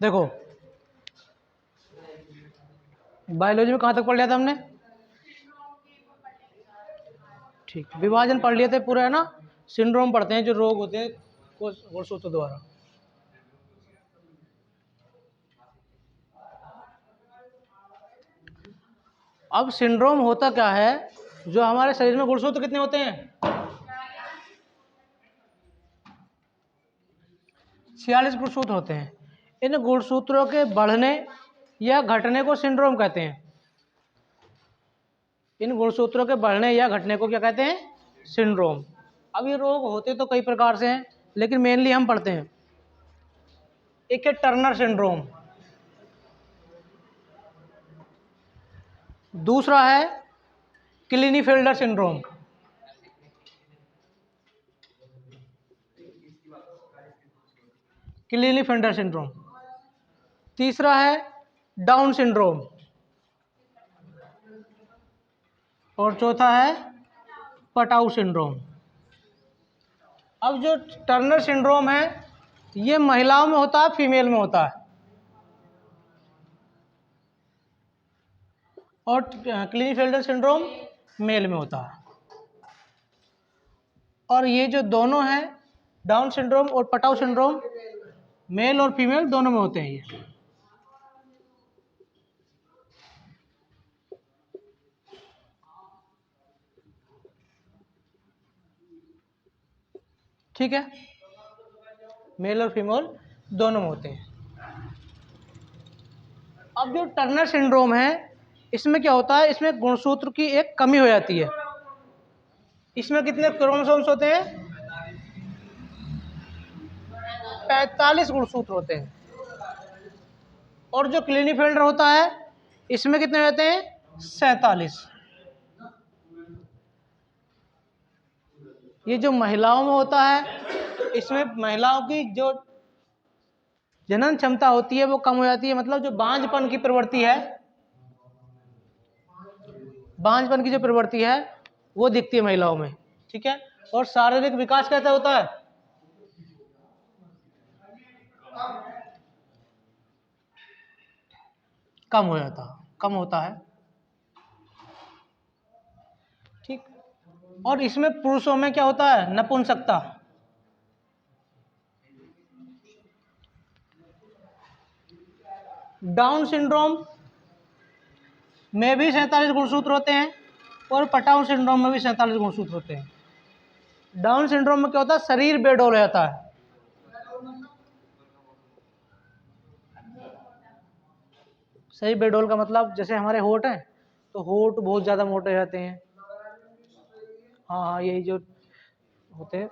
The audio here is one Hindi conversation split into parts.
देखो बायोलॉजी में कहाँ तक पढ़ लिया था हमने? ठीक, विभाजन पढ़ लिए थे पूरा, है ना। सिंड्रोम पढ़ते हैं, जो रोग होते हैं गुणसूत्र द्वारा। अब सिंड्रोम होता क्या है? जो हमारे शरीर में गुणसूत्र कितने होते हैं? 46 गुणसूत्र होते हैं। इन गुणसूत्रों के बढ़ने या घटने को सिंड्रोम कहते हैं। इन गुणसूत्रों के बढ़ने या घटने को क्या कहते हैं? सिंड्रोम। अब ये रोग होते तो कई प्रकार से हैं, लेकिन मेनली हम पढ़ते हैं। एक है टर्नर सिंड्रोम, दूसरा है क्लिनीफेल्डर सिंड्रोम, क्लिनीफेल्डर सिंड्रोम, तीसरा है डाउन सिंड्रोम, और चौथा है पटाउ सिंड्रोम। अब जो टर्नर सिंड्रोम है ये महिलाओं में होता है, फीमेल में होता है, और क्लिनीफेल्डर सिंड्रोम मेल में होता है। और ये जो दोनों हैं, डाउन सिंड्रोम और पटाउ सिंड्रोम, मेल और फीमेल दोनों में होते हैं ये। ठीक है, मेल और फीमेल दोनों में होते हैं। अब जो टर्नर सिंड्रोम है इसमें क्या होता है? इसमें गुणसूत्र की एक कमी हो जाती है। इसमें कितने क्रोमोसोम्स होते हैं? 45 गुणसूत्र होते हैं। और जो क्लिनीफेल्डर होता है इसमें कितने रहते हैं? 47। ये जो महिलाओं में होता है इसमें महिलाओं की जो जनन क्षमता होती है वो कम हो जाती है, मतलब जो बांझपन की प्रवृत्ति है, बांझपन की जो प्रवृत्ति है वो दिखती है महिलाओं में। ठीक है, और शारीरिक विकास कैसा होता है? कम हो जाता, कम होता है। ठीक, और इसमें पुरुषों में क्या होता है? नपुंसकता। डाउन सिंड्रोम में भी 47 गुणसूत्र होते हैं, और पटाउन सिंड्रोम में भी 47 गुणसूत्र होते हैं। डाउन सिंड्रोम में क्या होता है? शरीर बेडौल हो जाता है। शरीर बेडौल का मतलब जैसे हमारे होंठ हैं तो होंठ बहुत ज्यादा मोटे हो जाते हैं। हाँ हाँ, यही जो होते हैं।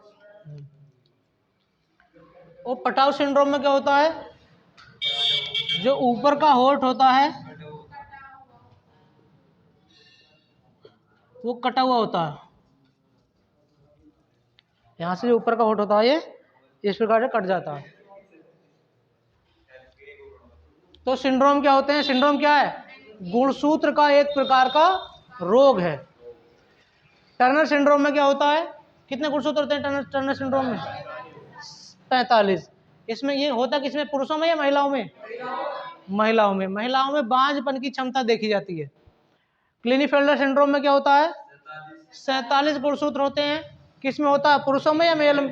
और पटाउ सिंड्रोम में क्या होता है? जो ऊपर का होंठ होता है वो कटा हुआ होता है। यहाँ से जो ऊपर का होंठ होता है ये इस प्रकार से कट जाता है। तो सिंड्रोम क्या होते हैं? सिंड्रोम क्या है? गुणसूत्र का एक प्रकार का रोग है। टर्नर सिंड्रोम में क्या होता है? कितने गुणसूत्र होते हैं टर्नर सिंड्रोम में? 45। इसमें ये होता किसमें? पुरुषों में या महिलाओं में? महिलाओं में। महिलाओं में बांझपन की क्षमता देखी जाती है। क्लिनीफेल्डर सिंड्रोम में क्या होता है? 47 गुणसूत्र होते हैं। किसमें होता है? पुरुषों में या मेल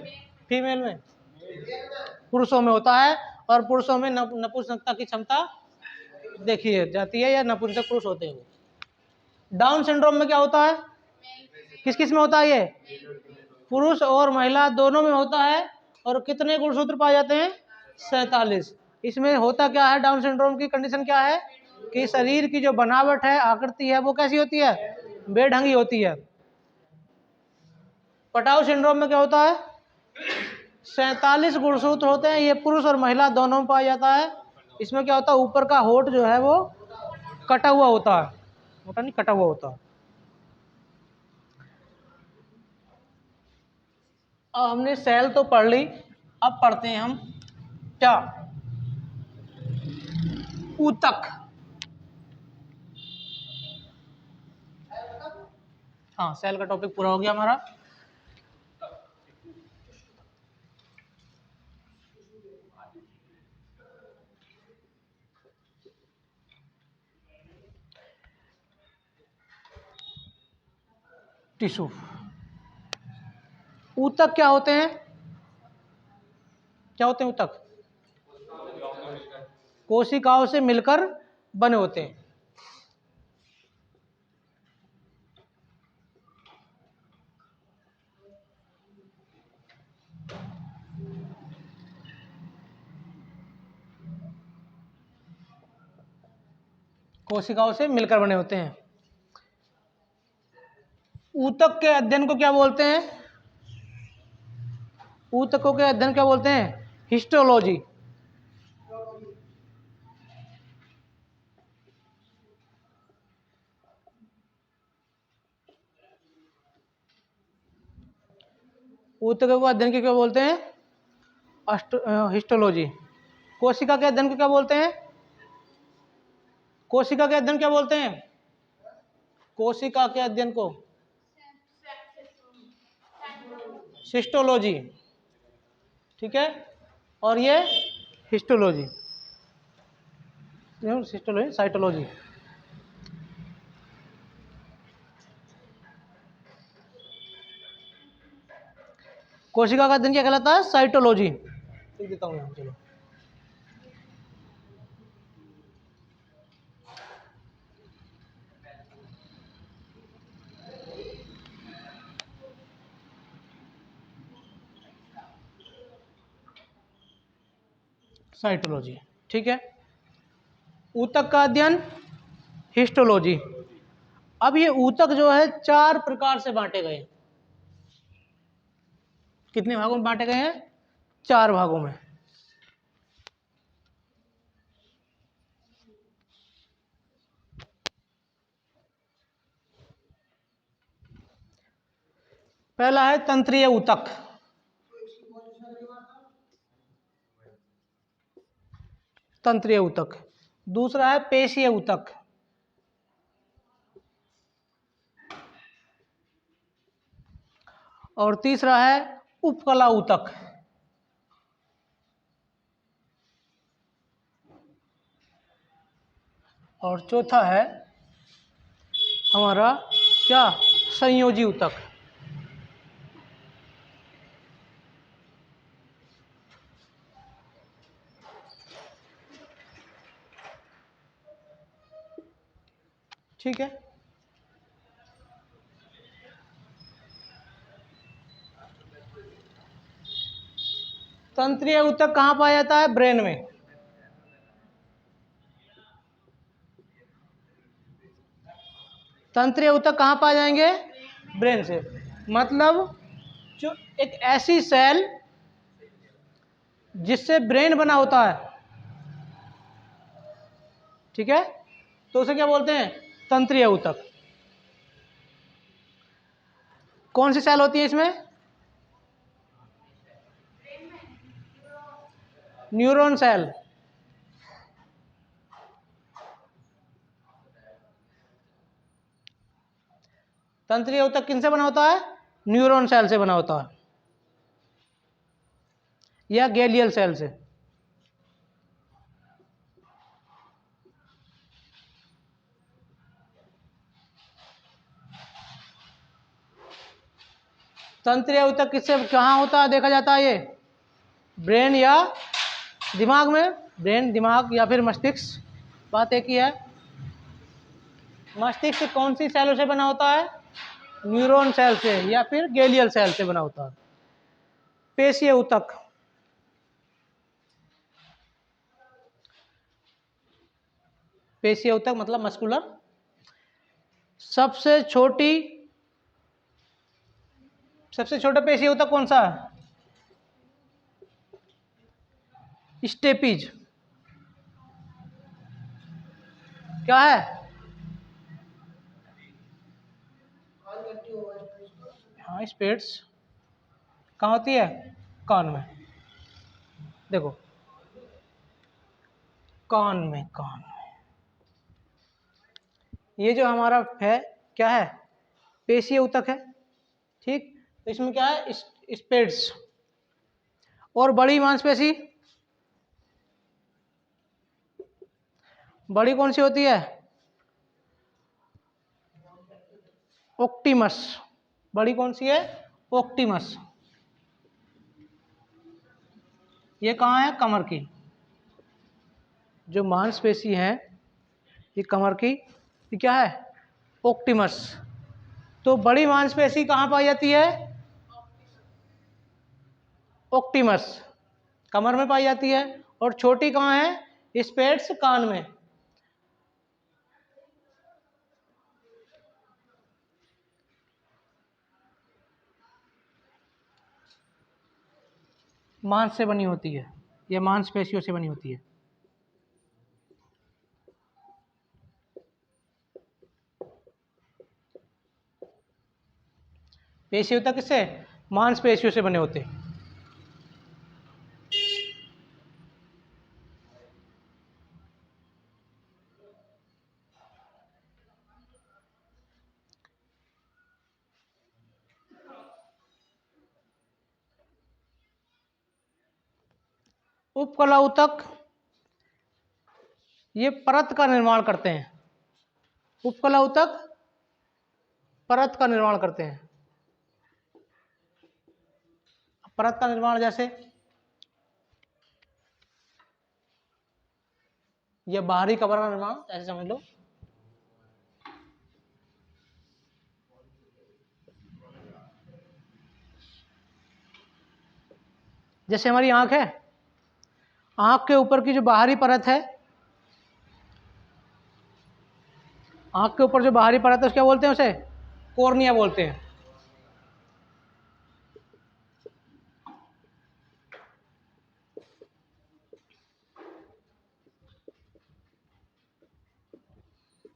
फीमेल में? पुरुषों में होता है, और पुरुषों में नपुंसकता की क्षमता देखी जाती है, या नपुंसक पुरुष होते हैं वो। डाउन सिंड्रोम में क्या होता है? किस किस में होता है ये? पुरुष और महिला दोनों में होता है। और कितने गुणसूत्र पाए जाते हैं? 47। इसमें होता क्या है? डाउन सिंड्रोम की कंडीशन क्या है कि शरीर की जो बनावट है, आकृति है, वो कैसी होती है? बेढंगी होती है। पटाउ सिंड्रोम में क्या होता है? 47 गुणसूत्र होते हैं, ये पुरुष और महिला दोनों में पाया जाता है। इसमें क्या होता है? ऊपर का होंठ जो है वो कटा हुआ होता है, मोटा नहीं, कटा हुआ होता है। अब हमने सेल तो पढ़ ली, अब पढ़ते हैं हम क्या? ऊतक। हाँ, सेल का टॉपिक पूरा हो गया हमारा। टिश्यू। ऊतक क्या होते हैं? क्या होते हैं ऊतक? कोशिकाओं से मिलकर बने होते हैं। कोशिकाओं से मिलकर बने होते हैं। ऊतक के अध्ययन को क्या बोलते हैं? ऊतकों के अध्ययन क्या बोलते हैं? हिस्टोलॉजी। ऊतकों के अध्ययन को क्या बोलते हैं? हिस्टोलॉजी। कोशिका के अध्ययन को क्या बोलते हैं? कोशिका के अध्ययन क्या बोलते हैं? कोशिका के अध्ययन को सिस्टोलॉजी। ठीक है, और ये हिस्टोलॉजी, सिस्टोलॉजी, साइटोलॉजी। कोशिका का अध्ययन क्या कहलाता है? साइटोलॉजी। लिख देता हूँ यहाँ, चलो। साइटोलॉजी। ठीक है, ऊतक का अध्ययन हिस्टोलॉजी। अब ये ऊतक जो है 4 प्रकार से बांटे गए। कितने भागों में बांटे गए हैं? 4 भागों में। पहला है तंत्रीय ऊतक। तंत्रीय ऊतक। दूसरा है पेशीय ऊतक। और तीसरा है उपकला ऊतक। और चौथा है हमारा क्या? संयोजी ऊतक। ठीक है, तंत्रीय ऊतक कहाँ पाया जाता है? ब्रेन में। तंत्रीय ऊतक कहाँ पाए जाएंगे? ब्रेन से। मतलब जो एक ऐसी सेल जिससे ब्रेन बना होता है, ठीक है, तो उसे क्या बोलते हैं? तंत्रीय ऊतक। कौन सी सेल होती है इसमें? Neuron cell. तंत्रीय ऊतक किनसे बना होता है? न्यूरॉन सेल से बना होता है, या गैलियल सेल से। तंत्रीय ऊतक किससे कहाँ होता है देखा जाता है? ये ब्रेन या दिमाग में। ब्रेन, दिमाग या फिर मस्तिष्क, बात एक ही है। मस्तिष्क कौन सी सेलों से बना होता है? न्यूरॉन सेल से या फिर गैलियल सेल से बना होता है। पेशीय ऊतक। पेशीय ऊतक मतलब मस्कुलर। सबसे छोटा पेशीय ऊतक कौन सा है? स्टेपीज। क्या है? हाँ, स्पेट्स। कहाँ होती है? कान में। देखो, कान में, कान में। ये जो हमारा है क्या है? पेशीय ऊतक है। ठीक, तो इसमें क्या है? स्पेट्स। और बड़ी मांसपेशी, बड़ी कौन सी होती है? ऑप्टिमस। बड़ी कौन सी है? ऑक्टिमस। ये कहाँ है? कमर की। जो मांसपेशी है ये कमर की, ये क्या है? ऑक्टिमस। तो बड़ी मांसपेशी कहाँ पाई जाती है? ऑक्टिमस, कमर में पाई जाती है। और छोटी कहाँ है? स्पेट्स, कान में। मांस से बनी होती है, ये मांसपेशियों से बनी होती है। पेशी होता किससे? मांसपेशियों से बने होते हैं। उपकला ऊतक ये परत का निर्माण करते हैं। उपकला ऊतक परत का निर्माण करते हैं। परत का निर्माण जैसे ये बाहरी कवर का निर्माण, ऐसे समझ लो। जैसे हमारी आंख है, आंख के ऊपर की जो बाहरी परत है, आंख के ऊपर जो बाहरी परत है उसे क्या बोलते हैं? उसे कॉर्निया बोलते हैं।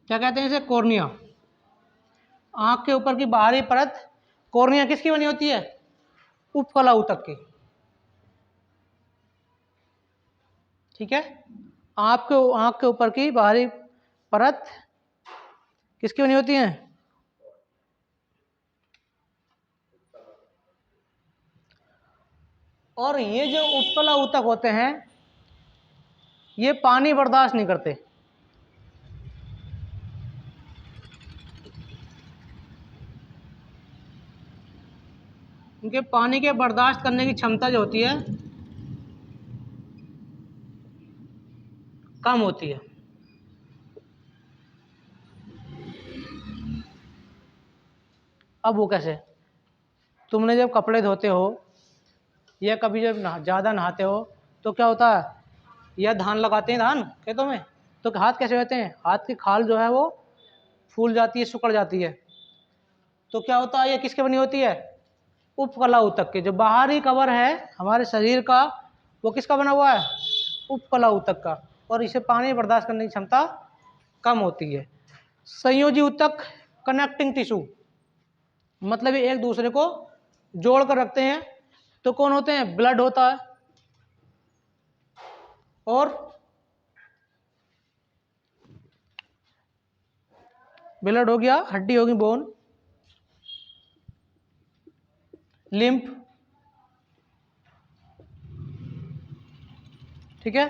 क्या कहते हैं इसे? कॉर्निया। आंख के ऊपर की बाहरी परत कॉर्निया किसकी बनी होती है? उपकला ऊतक की। ठीक है, आंख के ऊपर की बाहरी परत किसकी बनी होती है? और ये जो उपकला ऊतक होते हैं ये पानी बर्दाश्त नहीं करते। इनके पानी के बर्दाश्त करने की क्षमता जो होती है कम होती है। अब वो कैसे? तुमने जब कपड़े धोते हो या कभी जब ज़्यादा नहाते हो तो क्या होता है? या धान लगाते हैं, धान खेतों में, तो हाथ कैसे होते हैं? हाथ की खाल जो है वो फूल जाती है, सिकुड़ जाती है। तो क्या होता है? ये किसके बनी होती है? उपकला ऊतक के। जो बाहरी कवर है हमारे शरीर का वो किसका बना हुआ है? उपकला ऊतक का। और इसे पानी बर्दाश्त करने की क्षमता कम होती है। संयोजी ऊतक कनेक्टिंग टिश्यू, मतलब ये एक दूसरे को जोड़ कर रखते हैं। तो कौन होते हैं? ब्लड होता है, और ब्लड हो गया, हड्डी होगी बोन, लिम्फ। ठीक है,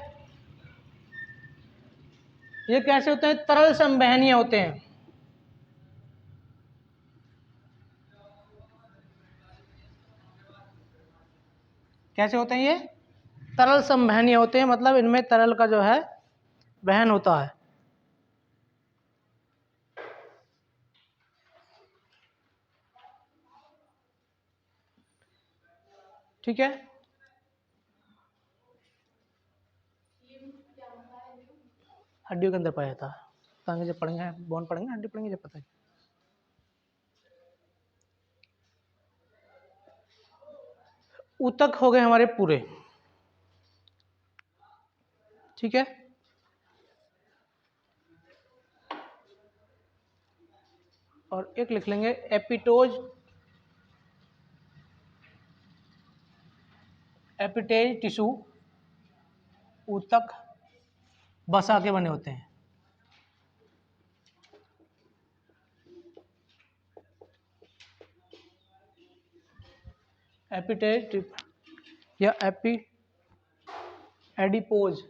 ये कैसे होते हैं? तरल संवहनीय होते हैं। कैसे होते हैं ये? तरल संवहनीय होते हैं, मतलब इनमें तरल का जो है वहन होता है। ठीक है, हड्डियों के अंदर पाया जाता है। आगे जब पढ़ेंगे बोन पढ़ेंगे, हड्डी पढ़ेंगे, जब पता है। ऊतक हो गए हमारे पूरे। ठीक है, और एक लिख लेंगे एपिटोज, एपिटेज टिश्यू ऊतक बसा के बने होते हैं। एपिटेज या एडिपोज,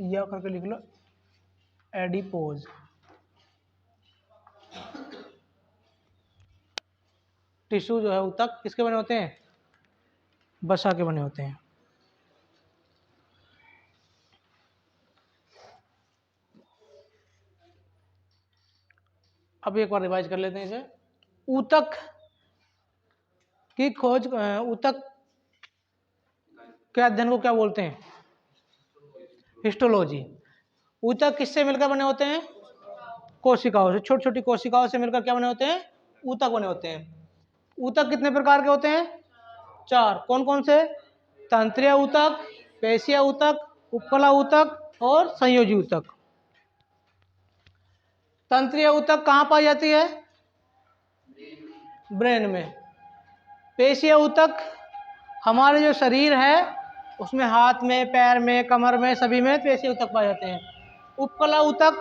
या करके लिख लो एडिपोज। टिश्यू जो है ऊतक किसके बने होते हैं? वसा के बने होते हैं। अब एक बार रिवाइज कर लेते हैं इसे। ऊतक की खोज, ऊतक के अध्ययन को क्या बोलते हैं? हिस्टोलॉजी। ऊतक किससे मिलकर बने होते हैं? कोशिकाओं से। छोटी छोटी कोशिकाओं से मिलकर क्या बने होते हैं? ऊतक बने होते हैं। ऊतक कितने प्रकार के होते हैं? 4। कौन कौन से? तंत्रीय ऊतक, पेशीय ऊतक, उपकला ऊतक और संयोजी ऊतक। तंत्रीय ऊतक कहाँ पाई जाती है? ब्रेन में। पेशीय ऊतक हमारे जो शरीर है उसमें हाथ में, पैर में, कमर में, सभी में पेशीय ऊतक पाए जाते हैं। उपकला ऊतक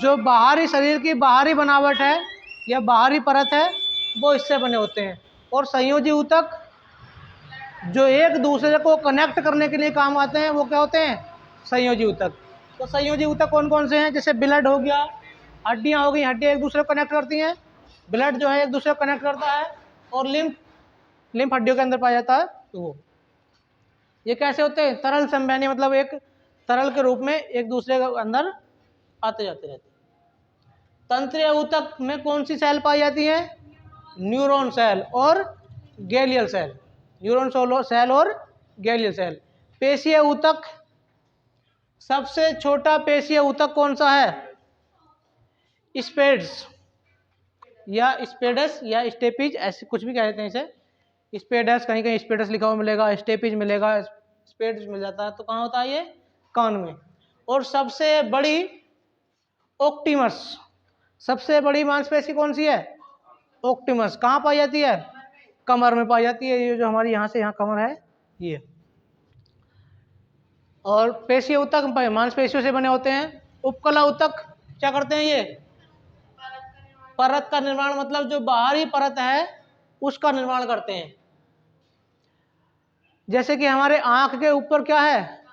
जो बाहरी शरीर की बाहरी बनावट है या बाहरी परत है वो इससे बने होते हैं। और संयोजी ऊतक जो एक दूसरे को कनेक्ट करने के लिए काम आते हैं वो क्या होते हैं? संयोजी ऊतक। तो संयोजी ऊतक कौन कौन से हैं? जैसे ब्लड हो गया, हड्डियां हो गई, हड्डियां एक दूसरे को कनेक्ट करती हैं, ब्लड जो है एक दूसरे को कनेक्ट करता है, और लिम्फ हड्डियों के अंदर पाया जाता है। तो वो ये कैसे होते हैं? तरल संवहनी, मतलब एक तरल के रूप में एक दूसरे के अंदर आते जाते रहते हैं। तंत्रीय ऊतक में कौन सी सेल पाई जाती है? न्यूरॉन सेल और गैलियल सेल। न्यूरॉन सेल और गैलियल सेल। पेशीय ऊतक, सबसे छोटा पेशीय ऊतक कौन सा है? स्पेड्स या स्पेडस या स्टेपिज, ऐसे कुछ भी कहते हैं इसे। स्पेडस, कहीं कहीं स्पेडस लिखा हुआ मिलेगा, स्टेपिज मिलेगा, स्पेड्स मिल जाता है। तो कहाँ होता है ये? कान में। और सबसे बड़ी ऑक्टिमस, सबसे बड़ी मांसपेशी कौन सी है? ऑक्टिमस। कहाँ पाई जाती है? कमर में पाई जाती है। ये जो हमारी यहाँ से यहाँ कमर है ये। और पेशीय ऊतक मांसपेशियों से बने होते हैं। उपकला ऊतक क्या करते हैं? ये परत का निर्माण, मतलब जो बाहरी परत है उसका निर्माण करते हैं। जैसे कि हमारे आंख के ऊपर क्या है?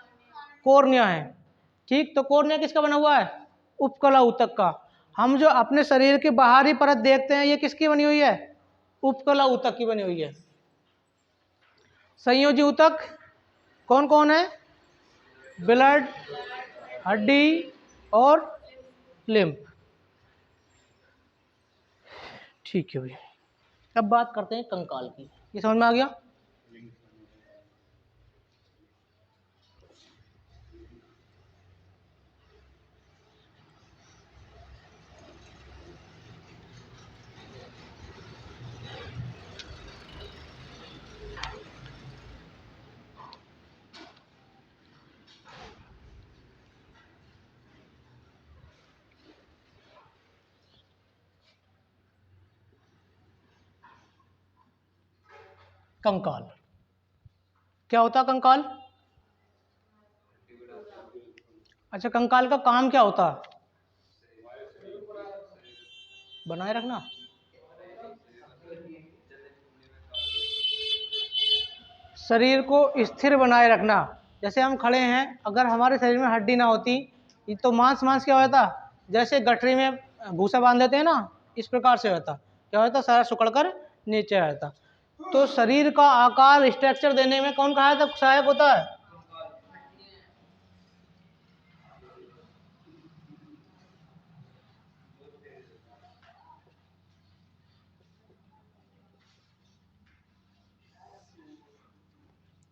कॉर्निया है, ठीक। तो कॉर्निया किसका बना हुआ है? उपकला ऊतक का। हम जो अपने शरीर की बाहरी परत देखते हैं ये किसकी बनी हुई है? उपकला ऊतक की बनी हुई है। संयोजी ऊतक कौन कौन है? ब्लड, हड्डी और लिम्फ। ठीक है भैया। अब बात करते हैं कंकाल की। ये समझ में आ गया? कंकाल क्या होता है? कंकाल, अच्छा, कंकाल का काम क्या होता है? बनाए रखना। शरीर को स्थिर बनाए रखना। जैसे हम खड़े हैं, अगर हमारे शरीर में हड्डी ना होती तो मांस क्या होता? जैसे गठरी में भूसा बांध देते हैं ना, इस प्रकार से होता। क्या होता? सारा सुकड़ कर नीचे आ जाता। तो शरीर का आकार, स्ट्रक्चर देने में कौन सहायक होता है?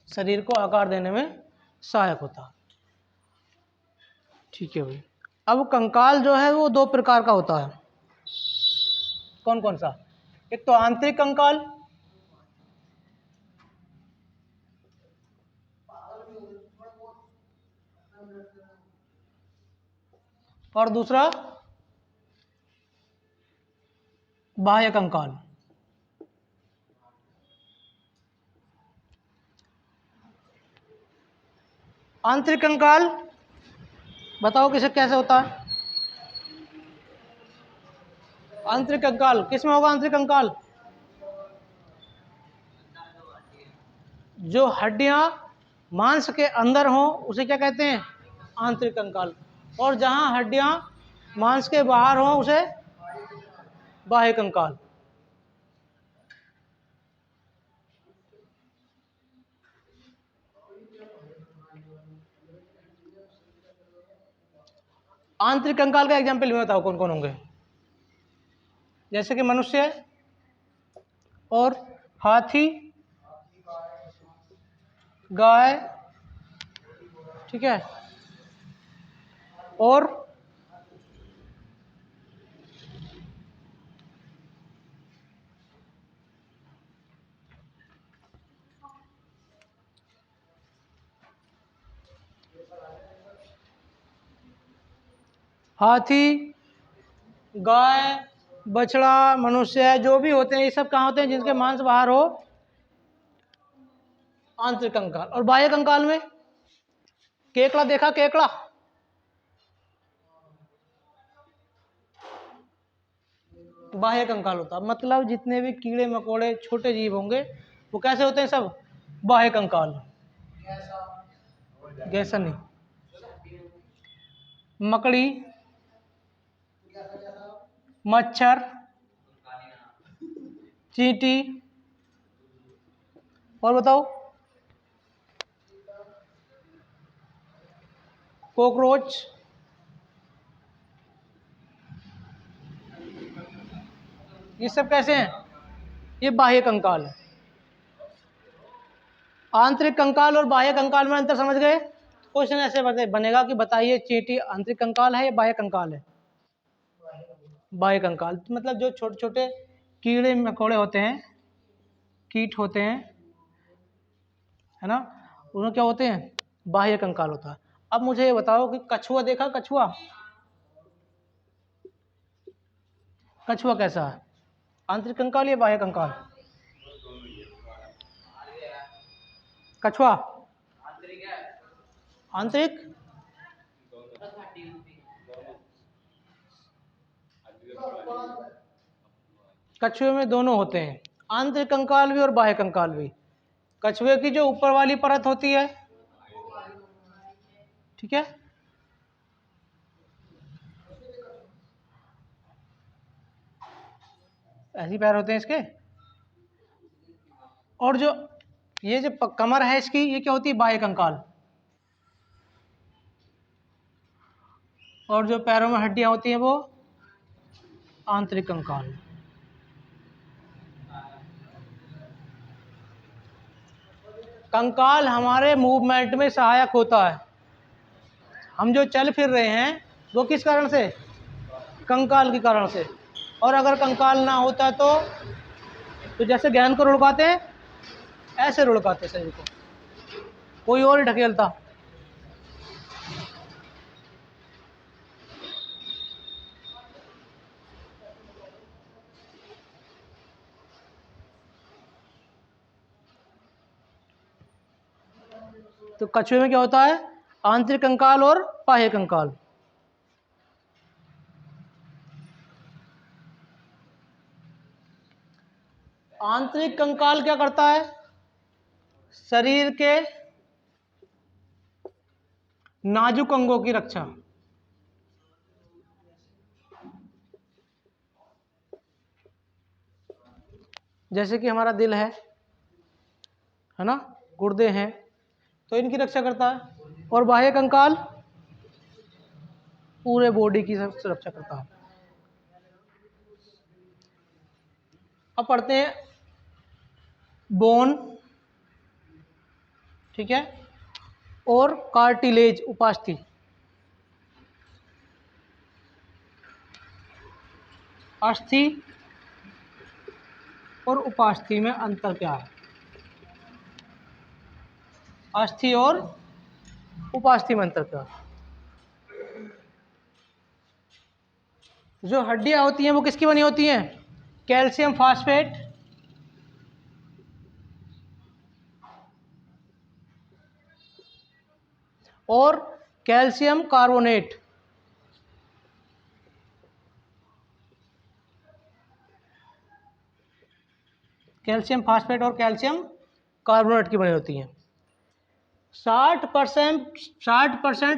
शरीर को आकार देने में सहायक होता है। ठीक है भाई। अब कंकाल जो है वो 2 प्रकार का होता है। कौन कौन सा? एक तो आंतरिक कंकाल, और दूसरा बाह्य कंकाल। आंतरिक कंकाल बताओ किसे कैसे होता है? आंतरिक कंकाल किस में होगा? आंतरिक कंकाल जो हड्डियां मांस के अंदर हो उसे क्या कहते हैं? आंतरिक कंकाल। और जहां हड्डियां मांस के बाहर हो उसे बाह्य कंकाल। आंतरिक कंकाल का एग्जाम्पल में बताओ कौन कौन होंगे? जैसे कि मनुष्य और हाथी, गाय, ठीक है, और हाथी, गाय, बछड़ा, मनुष्य, जो भी होते हैं ये सब कहाँ होते हैं? जिनके मांस बाहर हो, आंतरिक कंकाल। और बाह्य कंकाल में केकड़ा देखा? केकड़ा, बाह्य कंकाल होता है। मतलब जितने भी कीड़े मकोड़े छोटे जीव होंगे वो कैसे होते हैं? सब बाह्य कंकाल। गैसा नहीं, मकड़ी, मच्छर, चींटी, और बताओ, कॉकरोच, ये सब कैसे हैं? ये बाह्य कंकाल है। आंतरिक कंकाल और बाह्य कंकाल में अंतर समझ गए? क्वेश्चन ऐसे बनेगा कि बताइए चींटी आंतरिक कंकाल है या बाह्य कंकाल है? बाह्य कंकाल मतलब जो छोटे छोटे कीड़े मकोड़े होते हैं, कीट होते हैं, है ना, उन्हें क्या होते हैं? बाह्य कंकाल होता है। अब मुझे ये बताओ कि कछुआ देखा? कछुआ, कछुआ कैसा है? आंतरिक कंकाल या बाह्य कंकाल? कछुआ आंतरिक, कछुए में दोनों होते हैं, आंतरिक कंकाल भी और बाह्य कंकाल भी। कछुए की जो ऊपर वाली परत होती है, ठीक है, ऐसे पैर होते हैं इसके, और जो ये जो कमर है इसकी, ये क्या होती है? बाह्य कंकाल। और जो पैरों में हड्डियां होती हैं वो आंतरिक कंकाल। कंकाल हमारे मूवमेंट में सहायक होता है। हम जो चल फिर रहे हैं वो किस कारण से? कंकाल के कारण से। और अगर कंकाल ना होता तो जैसे गेंद को रुड़काते हैं ऐसे रुड़काते शरीर को, कोई और ही ढकेलता। तो कछुए में क्या होता है? आंतरिक कंकाल और बाह्य कंकाल। आंतरिक कंकाल क्या करता है? शरीर के नाजुक अंगों की रक्षा। जैसे कि हमारा दिल है ना, गुर्दे हैं, तो इनकी रक्षा करता है। और बाह्य कंकाल पूरे बॉडी की सुरक्षा करता है। अब पढ़ते हैं बोन, ठीक है, और कार्टिलेज, उपास्थि। अस्थि और उपास्थि में अंतर क्या है? अस्थि और उपास्थि में अंतर क्या है? जो हड्डियां होती हैं वो किसकी बनी होती हैं? कैल्शियम फास्फेट और कैल्शियम कार्बोनेट। कैल्शियम फास्फेट और कैल्शियम कार्बोनेट की बनी होती हैं। 60%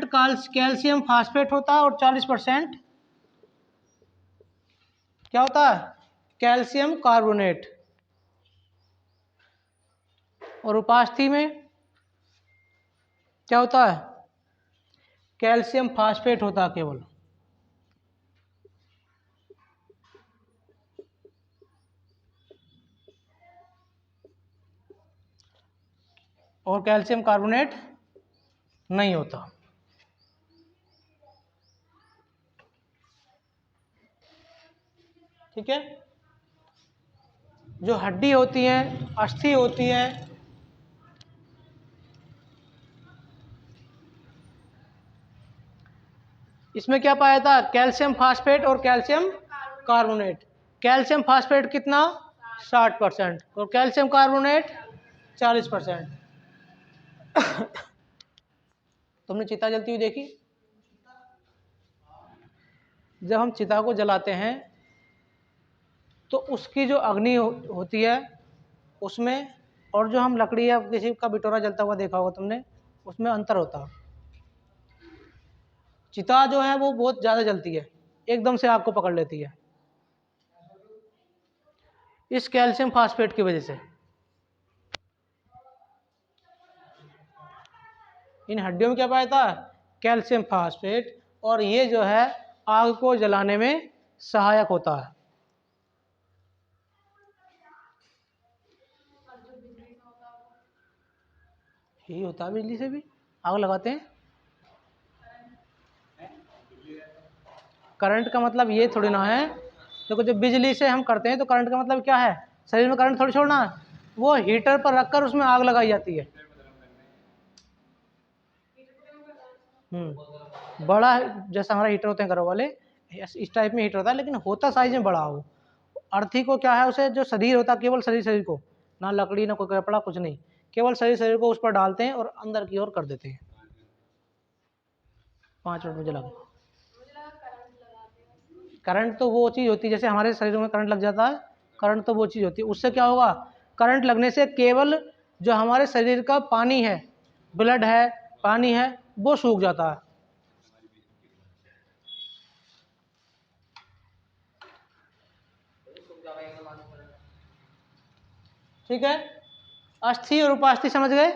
कैल्शियम फास्फेट होता है और 40% क्या होता है? Calcium carbonate. और उपास्थि में क्या होता है? कैल्शियम फास्फेट होता है केवल। और कैल्शियम कार्बोनेट नहीं होता। ठीक है। जो हड्डी होती है, अस्थि होती है, इसमें क्या पाया था? कैल्शियम फास्फेट और कैल्शियम कार्बोनेट। कैल्शियम फास्फेट कितना? 60% और कैल्शियम कार्बोनेट 40%। तुमने चिता जलती हुई देखी? जब हम चिता को जलाते हैं तो उसकी जो अग्नि होती है उसमें, और जो हम लकड़ी या किसी का बिटोरा जलता हुआ देखा होगा तुमने, उसमें अंतर होता है। चिता जो है वो बहुत ज़्यादा जलती है, एकदम से आग को पकड़ लेती है, इस कैल्शियम फास्फेट की वजह से। इन हड्डियों में क्या पाया था? कैल्शियम फास्फेट, और ये जो है आग को जलाने में सहायक होता है। यही होता है, बिजली से भी आग लगाते हैं। करंट का मतलब ये थोड़ी ना है, देखो जब बिजली से हम करते हैं तो करंट का मतलब क्या है? शरीर में करंट थोड़ी छोड़ना है, वो हीटर पर रखकर उसमें आग लगाई जाती है। बड़ा जैसा हमारा हीटर होते हैं घरों वाले, इस टाइप में हीटर होता है, लेकिन होता साइज में बड़ा हो। अर्थी को क्या है, उसे जो शरीर होता है, केवल शरीर को, ना लकड़ी ना कोई कपड़ा कुछ नहीं, केवल शरीर को उस पर डालते हैं और अंदर की ओर कर देते हैं। 5 मिनट में जला के। करंट तो वो चीज़ होती है, जैसे हमारे शरीर में करंट लग जाता है, करंट तो वो चीज़ होती है। उससे क्या होगा? करंट लगने से केवल जो हमारे शरीर का पानी है, ब्लड है, पानी है, वो सूख जाता है। ठीक है। अस्थि और उपास्थि समझ गए?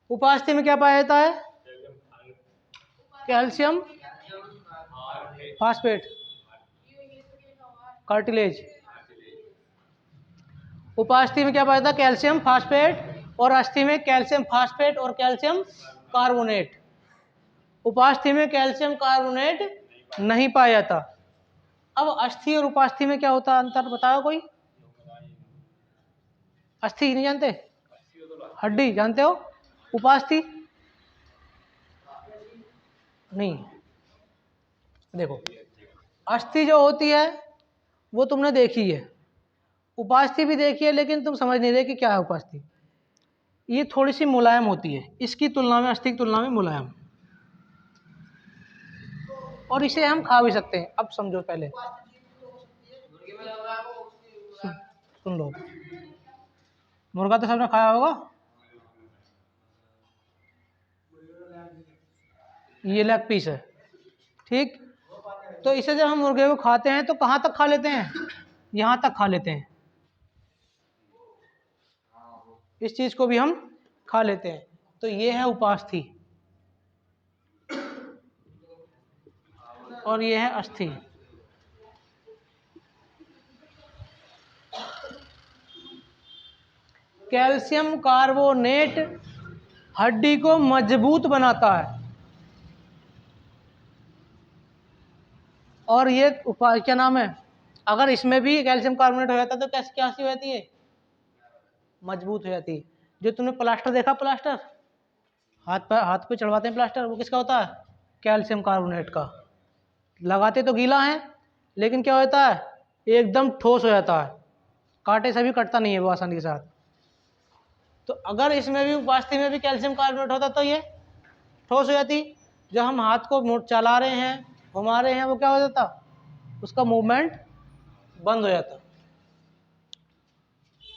उपास्थि में क्या पाया जाता है? Calcium phosphate, cartilage. उपास्थि में क्या पाया जाता है? कैल्शियम फास्फेट, और अस्थि में कैल्शियम फास्फेट और कैल्शियम कार्बोनेट। उपास्थि में कैल्शियम कार्बोनेट नहीं पाया जाता। अब अस्थि और उपास्थि में क्या होता है अंतर, बताओ कोई? अस्थि नहीं जानते? हड्डी जानते हो? उपास्थि नहीं। देखो, अस्थि जो होती है वो तुमने देखी है, उपास्थि भी देखी है, लेकिन तुम समझ नहीं रहे कि क्या है उपास्थि। ये थोड़ी सी मुलायम होती है, इसकी तुलना में, अस्थि की तुलना में मुलायम, और इसे हम खा भी सकते हैं। अब समझो, पहले सुन लो, मुर्गा तो सबने खाया होगा, ये लेग पीस है, ठीक? तो इसे जब हम मुर्गे को खाते हैं तो कहाँ तक खा लेते हैं? यहाँ तक खा लेते हैं। इस चीज को भी हम खा लेते हैं, तो ये है उपास्थि, और ये है अस्थि। कैल्शियम कार्बोनेट हड्डी को मजबूत बनाता है, और ये क्या नाम है, अगर इसमें भी कैल्शियम कार्बोनेट हो जाता तो कैसे, क्या सी हो जाती है? मजबूत हो जाती है। जो तुमने प्लास्टर देखा, प्लास्टर हाथ पे चढ़वाते हैं प्लास्टर, वो किसका होता है? कैल्शियम कार्बोनेट का। लगाते तो गीला है, लेकिन क्या होता है? एकदम ठोस हो जाता है, कांटे से भी कटता नहीं है वो आसानी के साथ। तो अगर इसमें भी, उपास्थि में भी कैल्शियम कार्बोनेट होता तो ये ठोस हो जाती। जब हम हाथ को चला रहे हैं, घुमा रहे हैं, वो क्या हो जाता? उसका मूवमेंट बंद हो जाता।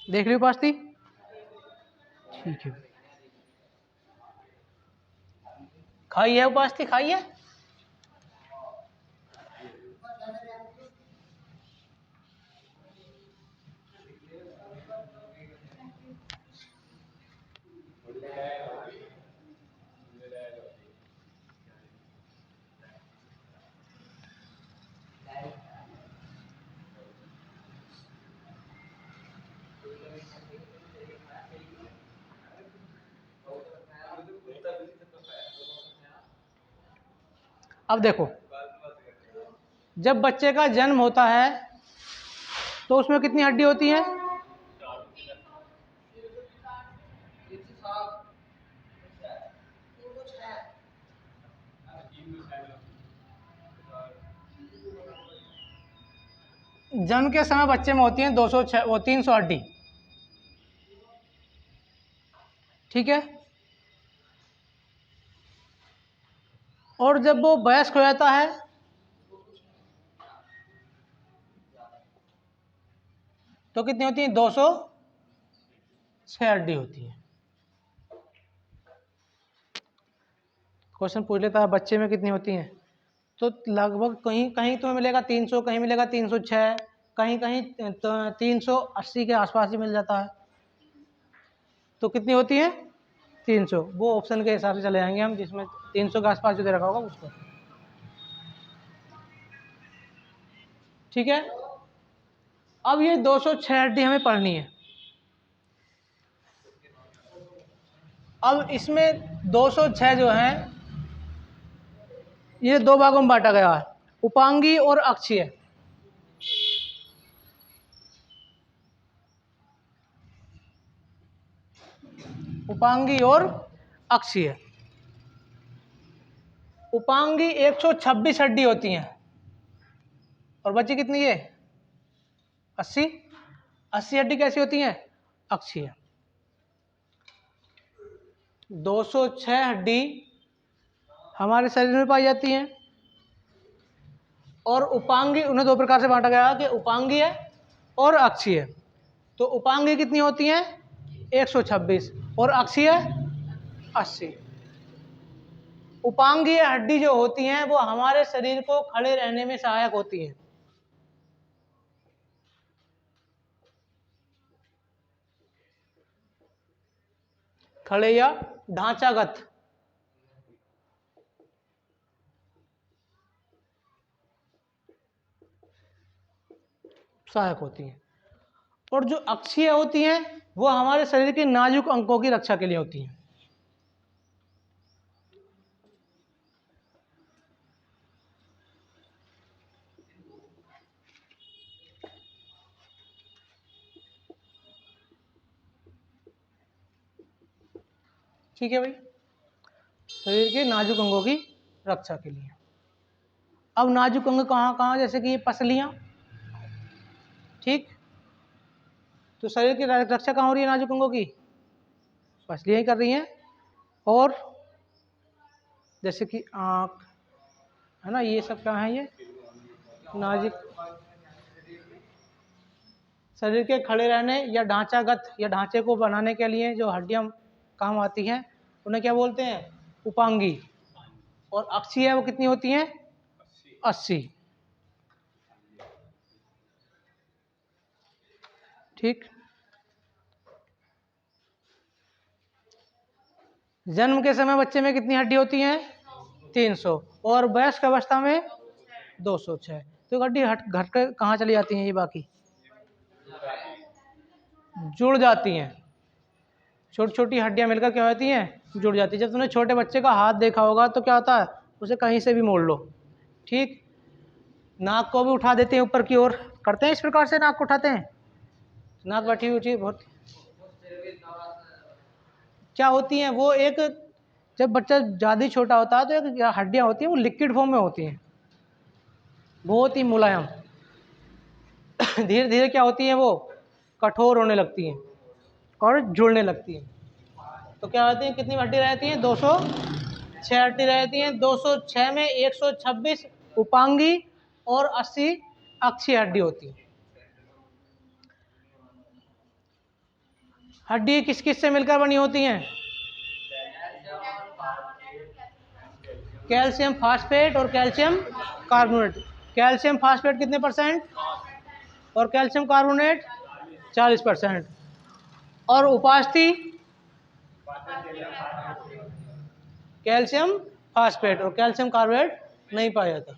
देख रही उपास्थि? ठीक है, खाई है उपास्थि, खाई है। अब देखो, जब बच्चे का जन्म होता है तो उसमें कितनी हड्डी होती है? जन्म के समय बच्चे में होती हैं 300 हड्डी, ठीक है। और जब वो वयस्क हो जाता है तो कितनी होती है? 206 हड्डी होती है। क्वेश्चन पूछ लेता है बच्चे में कितनी होती हैं, तो लगभग कहीं कहीं तुम्हें मिलेगा 300, कहीं मिलेगा 306, कहीं कहीं 380 के आसपास ही मिल जाता है। तो कितनी होती है? 300। वो ऑप्शन के हिसाब से चले जाएंगे हम, जिसमें 300 के आसपास जो दे रखा होगा उसको, ठीक है। अब ये 206 हड्डी हमें पढ़नी है। अब इसमें 206 जो है ये दो भागों में बांटा गया है, उपांगी और अक्षीय। उपांगी और अक्षीय। उपांगी 126 हड्डी होती हैं और बची कितनी है? 80। 80 हड्डी कैसी होती हैं? अक्षीय। 206 हड्डी हमारे शरीर में पाई जाती हैं और उपांगी उन्हें दो प्रकार से बांटा गया कि उपांगी है और अक्षीय। तो उपांगी कितनी होती हैं? 126 और अक्षीय 80। उपांगीय हड्डी जो होती हैं वो हमारे शरीर को खड़े रहने में सहायक होती हैं। खड़े या ढांचागत। सहायक होती हैं। और जो अक्षीय होती हैं वो हमारे शरीर के नाजुक अंगों की रक्षा के लिए होती हैं। ठीक है भाई, शरीर के नाजुक अंगों की रक्षा के लिए। अब नाजुक अंग कहाँ कहाँ? जैसे कि ये पसलियां, ठीक। तो शरीर की रक्षा कहाँ हो रही है नाजुक अंगों की? पसलियां ही कर रही हैं। और जैसे कि आँख है ना, ये सब क्या है? ये नाजुक शरीर के खड़े रहने या ढांचागत या ढांचे को बनाने के लिए जो हड्डियां काम आती हैं उन्हें क्या बोलते हैं? उपांगी। और अक्षीय वो कितनी होती हैं? 80। ठीक। जन्म के समय बच्चे में कितनी हड्डी होती हैं? 300। और वयस्क अवस्था में 206। तो हड्डी घट कर कहाँ चली जाती हैं? ये बाकी जुड़ जाती हैं। छोटी छोटी हड्डियां मिलकर क्या होती हैं? जुड़ जाती है। जब तुमने छोटे बच्चे का हाथ देखा होगा तो क्या होता है? उसे कहीं से भी मोड़ लो, ठीक। नाक को भी उठा देते हैं ऊपर की ओर, करते हैं इस प्रकार से, नाक को उठाते हैं, नाक बैठी हुई बहुत क्या होती हैं वो, एक जब बच्चा ज़्यादा ही छोटा होता है तो एक हड्डियां होती हैं वो लिक्विड फॉर्म में होती हैं, बहुत ही मुलायम। धीरे धीरे क्या होती हैं? वो कठोर होने लगती हैं और जुड़ने लगती हैं। तो क्या होती है? कितनी हड्डी रहती हैं? 206 हड्डी रहती हैं। 206 में 126 उपांगी और 80 अक्षीय हड्डी होती है। हड्डी किस किस से मिलकर बनी होती हैं? कैल्शियम फास्फेट और कैल्शियम कार्बोनेट। कैल्शियम फास्फेट कितने % और कैल्शियम कार्बोनेट 40%। और उपास्थि कैल्शियम फास्फेट और कैल्शियम कार्बोनेट नहीं पाया जाता।